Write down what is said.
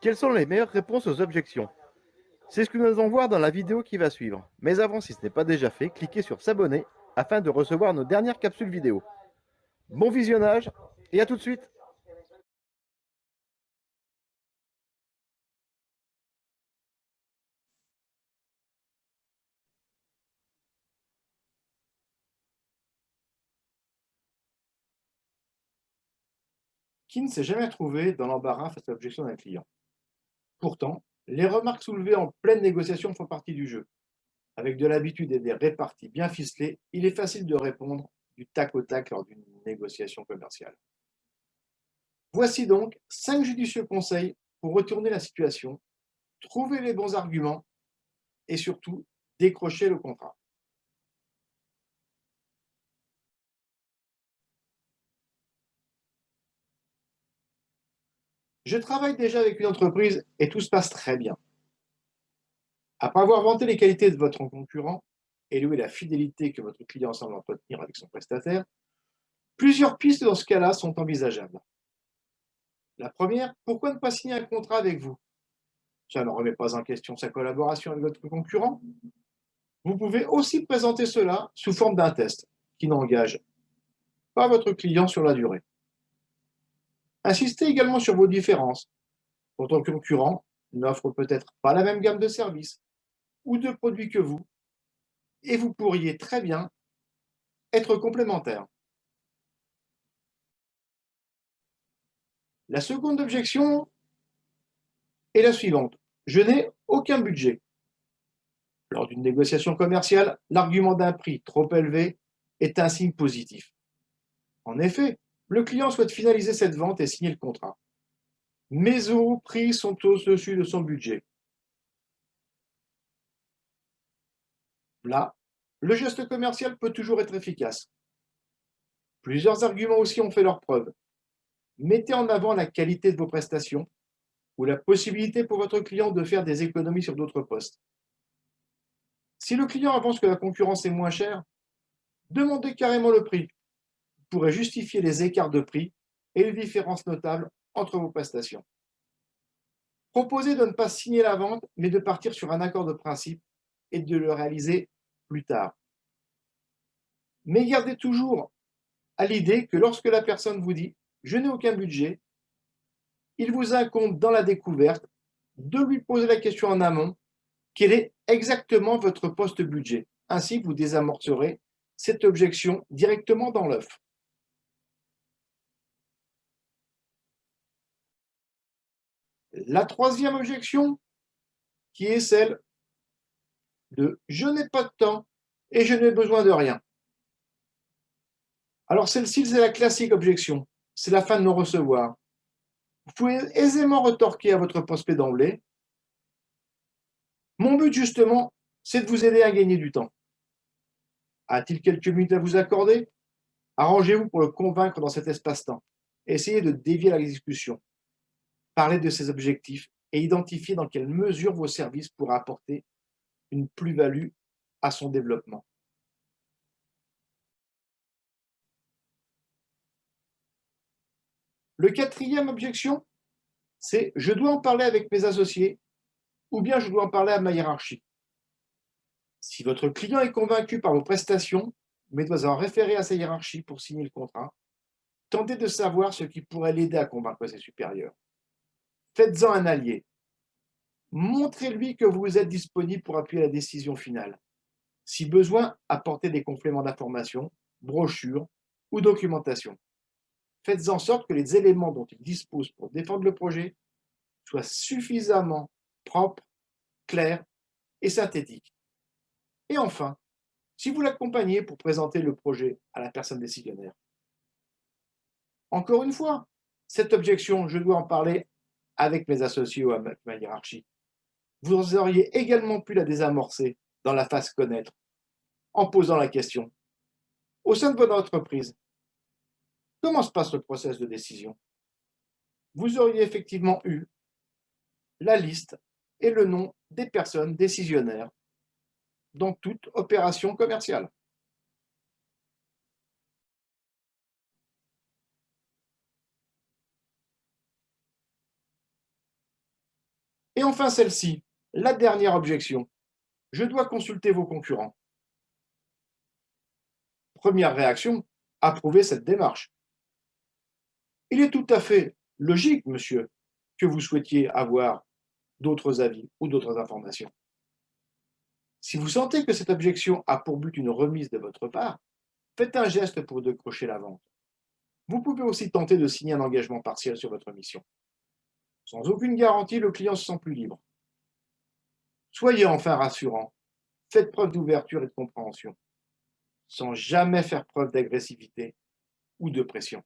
Quelles sont les meilleures réponses aux objections? C'est ce que nous allons voir dans la vidéo qui va suivre. Mais avant, si ce n'est pas déjà fait, cliquez sur s'abonner afin de recevoir nos dernières capsules vidéo. Bon visionnage et à tout de suite. Qui ne s'est jamais trouvé dans l'embarras face à l'objection d'un client? Pourtant, les remarques soulevées en pleine négociation font partie du jeu. Avec de l'habitude et des réparties bien ficelées, il est facile de répondre du tac au tac lors d'une négociation commerciale. Voici donc 5 judicieux conseils pour retourner la situation, trouver les bons arguments et surtout décrocher le contrat. Je travaille déjà avec une entreprise et tout se passe très bien. Après avoir vanté les qualités de votre concurrent et loué la fidélité que votre client semble entretenir avec son prestataire, plusieurs pistes dans ce cas-là sont envisageables. La première, pourquoi ne pas signer un contrat avec vous? Ça ne remet pas en question sa collaboration avec votre concurrent. Vous pouvez aussi présenter cela sous forme d'un test qui n'engage pas votre client sur la durée. Insistez également sur vos différences. Votre concurrent n'offre peut-être pas la même gamme de services ou de produits que vous et vous pourriez très bien être complémentaires. La seconde objection est la suivante. Je n'ai aucun budget. Lors d'une négociation commerciale, l'argument d'un prix trop élevé est un signe positif. En effet, le client souhaite finaliser cette vente et signer le contrat. Mais vos prix sont au-dessus de son budget. Là, le geste commercial peut toujours être efficace. Plusieurs arguments aussi ont fait leur preuve. Mettez en avant la qualité de vos prestations ou la possibilité pour votre client de faire des économies sur d'autres postes. Si le client avance que la concurrence est moins chère, demandez carrément le prix. Vous pourrez justifier les écarts de prix et les différences notables entre vos prestations. Proposez de ne pas signer la vente, mais de partir sur un accord de principe et de le réaliser plus tard. Mais gardez toujours à l'idée que lorsque la personne vous dit je n'ai aucun budget, il vous incombe dans la découverte de lui poser la question en amont quel est exactement votre poste budget. Ainsi, vous désamorcerez cette objection directement dans l'œuf. La troisième objection, qui est celle de je n'ai pas de temps et je n'ai besoin de rien. Alors celle-ci, c'est la classique objection. C'est la fin de non-recevoir. Vous pouvez aisément retorquer à votre prospect d'emblée. Mon but, justement, c'est de vous aider à gagner du temps. A-t-il quelques minutes à vous accorder? Arrangez-vous pour le convaincre dans cet espace-temps. Essayez de dévier la discussion. Parlez de ses objectifs et identifiez dans quelle mesure vos services pourraient apporter une plus-value à son développement. Le quatrième objection, c'est je dois en parler avec mes associés ou bien je dois en parler à ma hiérarchie. Si votre client est convaincu par vos prestations, mais doit en référer à sa hiérarchie pour signer le contrat, tentez de savoir ce qui pourrait l'aider à convaincre ses supérieurs. Faites-en un allié. Montrez-lui que vous êtes disponible pour appuyer la décision finale. Si besoin, apportez des compléments d'information, brochures ou documentation. Faites en sorte que les éléments dont il dispose pour défendre le projet soient suffisamment propres, clairs et synthétiques. Et enfin, si vous l'accompagnez pour présenter le projet à la personne décisionnaire. Encore une fois, cette objection, je dois en parler avec mes associés ou avec ma hiérarchie. Vous auriez également pu la désamorcer dans la phase connaître, en posant la question. Au sein de votre entreprise, comment se passe le process de décision? Vous auriez effectivement eu la liste et le nom des personnes décisionnaires dans toute opération commerciale. Et enfin celle-ci, la dernière objection. Je dois consulter vos concurrents. Première réaction, approuvez cette démarche. Il est tout à fait logique, monsieur, que vous souhaitiez avoir d'autres avis ou d'autres informations. Si vous sentez que cette objection a pour but une remise de votre part, faites un geste pour décrocher la vente. Vous pouvez aussi tenter de signer un engagement partiel sur votre mission. Sans aucune garantie, le client se sent plus libre. Soyez enfin rassurant. Faites preuve d'ouverture et de compréhension, sans jamais faire preuve d'agressivité ou de pression.